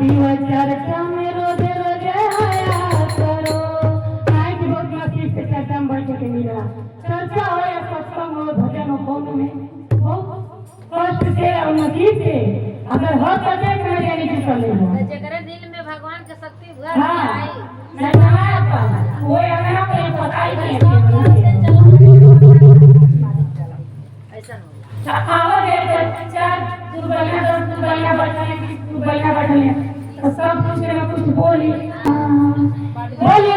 शिव चर्चा में रोजे रोजे आया करो। आज बहुत नसीब से चर्चा में बैठ के मिला। चर्चा हो या सत्संग हो, भजन हो, कौन में बहुत कष्ट से और नसीब से अगर हो तो देख में यानी कि चले हो। जेकरे दिल में भगवान के शक्ति भर हाँ, आई जगना पर वो अगर कोई बताई नहीं ऐसा हो आवाज है चार दुर्बलियां बैठे तो सब कुछ ना कुछ बोलिए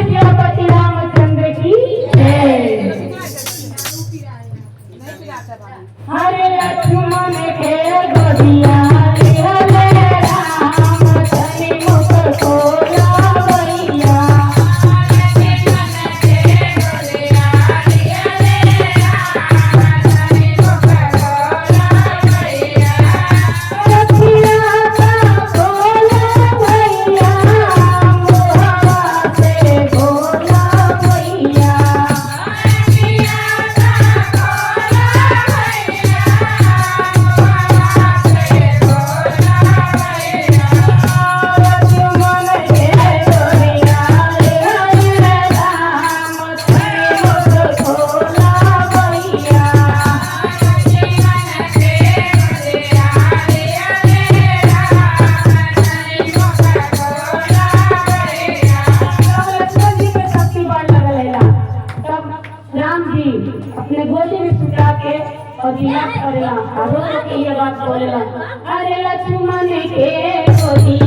श्रीपति रामचंद्र की जय। हरे लक्ष्मण के गोदिया अपने गोदी में सुता के और दिया करेला, ये बात बोलेला। अरे लक्ष्मण के गोदी